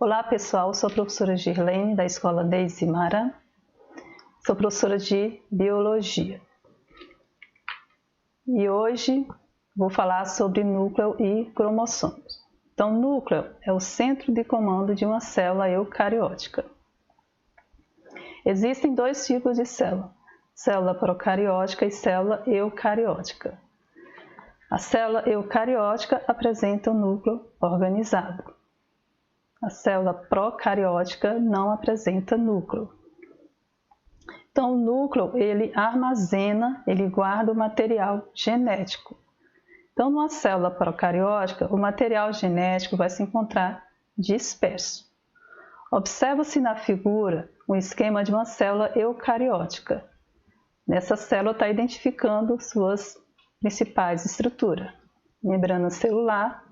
Olá pessoal, sou a professora Girlene da Escola Deizimara, sou professora de Biologia e hoje vou falar sobre núcleo e cromossomos. Então, núcleo é o centro de comando de uma célula eucariótica. Existem dois tipos de célula, célula procariótica e célula eucariótica. A célula eucariótica apresenta o núcleo organizado. A célula procariótica não apresenta núcleo. Então, o núcleo, ele armazena, ele guarda o material genético. Então, numa célula procariótica, o material genético vai se encontrar disperso. Observa-se na figura o esquema de uma célula eucariótica. Nessa célula está identificando suas principais estruturas: membrana celular,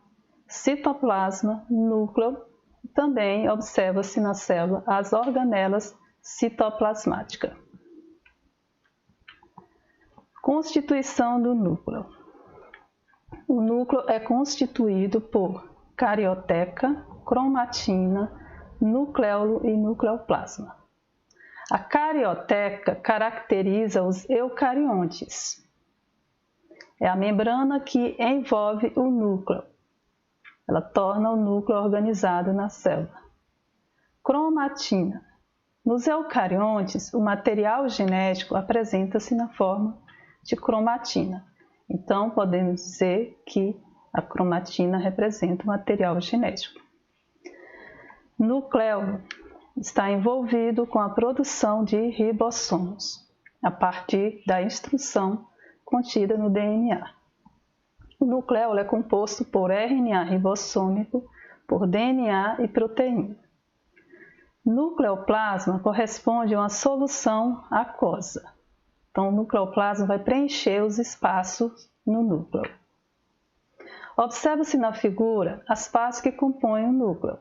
citoplasma, núcleo. Também observa-se na célula as organelas citoplasmáticas. Constituição do núcleo. O núcleo é constituído por carioteca, cromatina, nucleolo e nucleoplasma. A carioteca caracteriza os eucariontes. É a membrana que envolve o núcleo. Ela torna o núcleo organizado na célula. Cromatina. Nos eucariontes, o material genético apresenta-se na forma de cromatina. Então, podemos dizer que a cromatina representa o material genético. Nucleolo está envolvido com a produção de ribossomos, a partir da instrução contida no DNA. O nucleolo é composto por RNA ribossômico, por DNA e proteína. Nucleoplasma corresponde a uma solução aquosa. Então, o nucleoplasma vai preencher os espaços no núcleo. Observa-se na figura as partes que compõem o núcleo: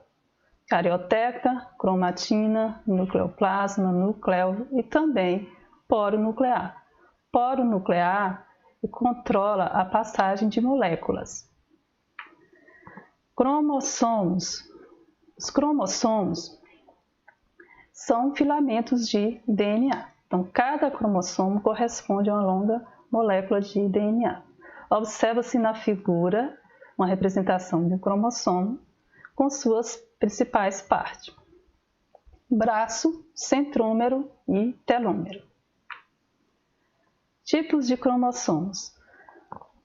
carioteca, cromatina, nucleoplasma, nucleolo e também poro nuclear. Poro nuclear controla a passagem de moléculas. Cromossomos. Os cromossomos são filamentos de DNA. Então, cada cromossomo corresponde a uma longa molécula de DNA. Observa-se na figura uma representação de um cromossomo com suas principais partes: braço, centrômero e telômero. Tipos de cromossomos.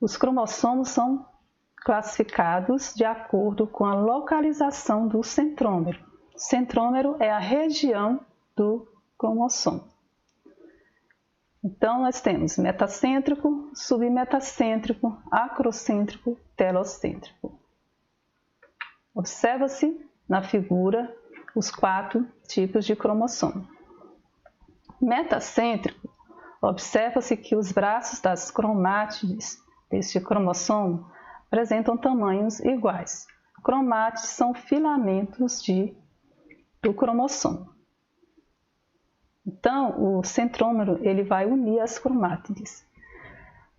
Os cromossomos são classificados de acordo com a localização do centrômero. Centrômero é a região do cromossomo. Então, nós temos metacêntrico, submetacêntrico, acrocêntrico, telocêntrico. Observa-se na figura os 4 tipos de cromossomo. Metacêntrico, observa-se que os braços das cromátides deste cromossomo apresentam tamanhos iguais. Cromátides são filamentos do cromossomo. Então, o centrômero ele vai unir as cromátides.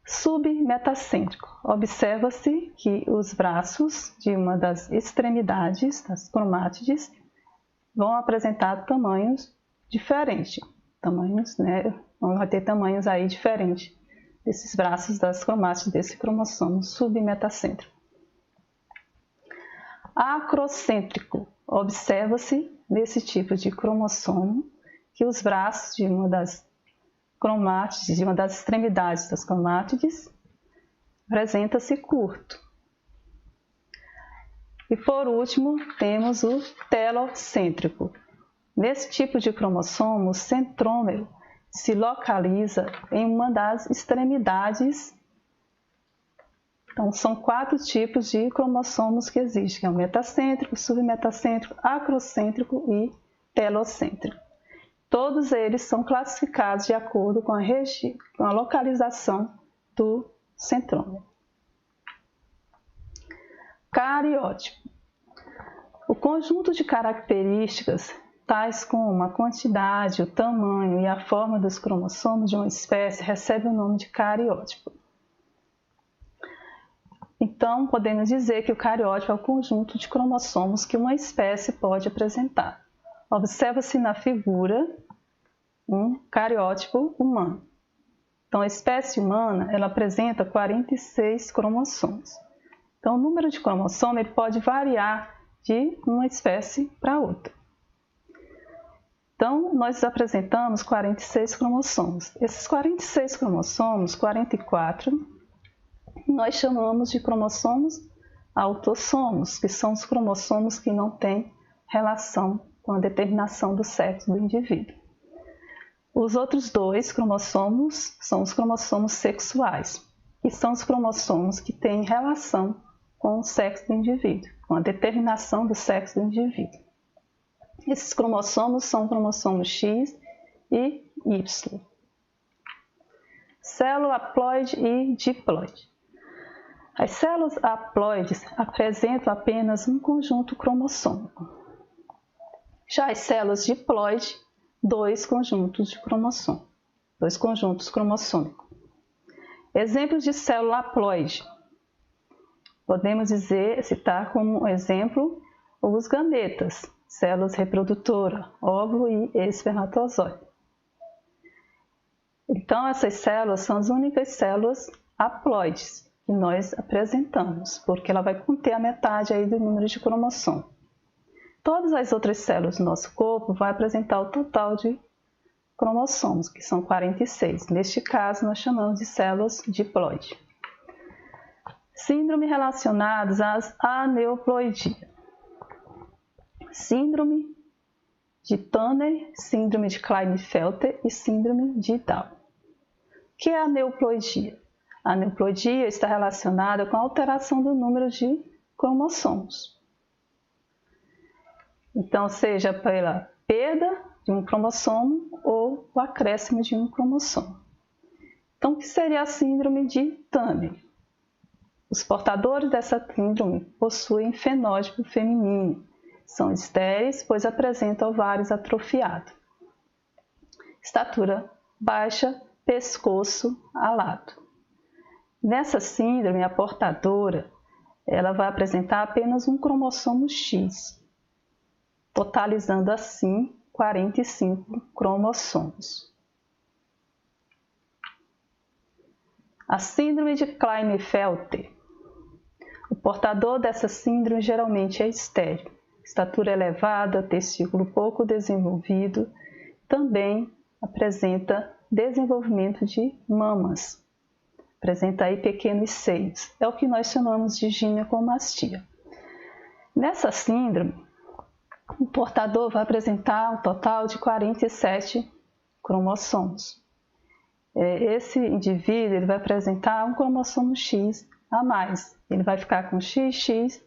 Submetacêntrico, observa-se que os braços de uma das extremidades das cromátides vão apresentar tamanhos diferentes. Vai ter tamanhos aí diferentes desses braços das cromátides desse cromossomo submetacêntrico. Acrocêntrico, observa-se nesse tipo de cromossomo que os braços de uma das cromátides, de uma das extremidades das cromátides, apresenta-se curto. E por último, temos o telocêntrico. Nesse tipo de cromossomo, o centrômero se localiza em uma das extremidades. Então, são 4 tipos de cromossomos que existem: o metacêntrico, submetacêntrico, acrocêntrico e telocêntrico. Todos eles são classificados de acordo com a localização do centrômero. Cariótipo. O conjunto de características tais como a quantidade, o tamanho e a forma dos cromossomos de uma espécie recebe o nome de cariótipo. Então, podemos dizer que o cariótipo é o conjunto de cromossomos que uma espécie pode apresentar. Observa-se na figura um cariótipo humano. Então, a espécie humana ela apresenta 46 cromossomos. Então, o número de cromossomos ele pode variar de uma espécie para outra. Então, nós apresentamos 46 cromossomos. Esses 46 cromossomos, 44, nós chamamos de cromossomos autossomos, que são os cromossomos que não têm relação com a determinação do sexo do indivíduo. Os outros dois cromossomos são os cromossomos sexuais, que são os cromossomos que têm relação com o sexo do indivíduo, com a determinação do sexo do indivíduo. Esses cromossomos são cromossomos X e Y. Célula haploide e diploide. As células haploides apresentam apenas um conjunto cromossômico. Já as células diploides, dois conjuntos cromossômicos. Exemplos de célula haploide. Podemos citar como exemplo os gametas, células reprodutoras, óvulo e espermatozoide. Então, essas células são as únicas células haploides que nós apresentamos, porque ela vai conter a metade aí do número de cromossomos. Todas as outras células do nosso corpo vão apresentar o total de cromossomos, que são 46. Neste caso, nós chamamos de células diploide. Síndrome relacionadas às aneuploidia. Síndrome de Turner, síndrome de Klinefelter e síndrome de Down. O que é a aneuploidia? A aneuploidia está relacionada com a alteração do número de cromossomos. Então, seja pela perda de um cromossomo ou o acréscimo de um cromossomo. Então, o que seria a síndrome de Turner? Os portadores dessa síndrome possuem fenótipo feminino. São estéreis, pois apresentam ovários atrofiados. Estatura baixa, pescoço alado. Nessa síndrome, a portadora ela vai apresentar apenas um cromossomo X, totalizando assim 45 cromossomos. A síndrome de Klinefelter. O portador dessa síndrome geralmente é estéril, estatura elevada, testículo pouco desenvolvido, também apresenta desenvolvimento de mamas. Apresenta aí pequenos seios. É o que nós chamamos de ginecomastia. Nessa síndrome, o portador vai apresentar um total de 47 cromossomos. Esse indivíduo ele vai apresentar um cromossomo X a mais. Ele vai ficar com XXY,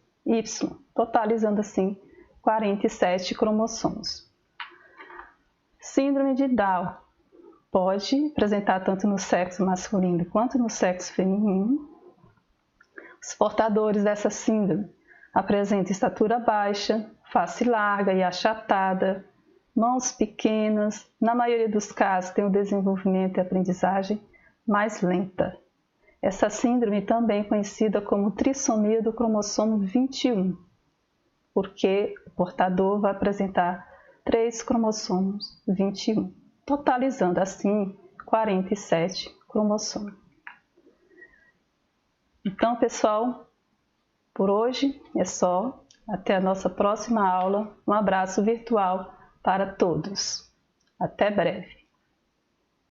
totalizando assim 47 cromossomos. Síndrome de Down. Pode apresentar tanto no sexo masculino quanto no sexo feminino. Os portadores dessa síndrome apresentam estatura baixa, face larga e achatada, mãos pequenas, na maioria dos casos tem o desenvolvimento e aprendizagem mais lenta. Essa síndrome também é conhecida como trissomia do cromossomo 21, porque o portador vai apresentar 3 cromossomos 21. Totalizando assim 47 cromossomos. Então, pessoal, por hoje é só. Até a nossa próxima aula. Um abraço virtual para todos. Até breve.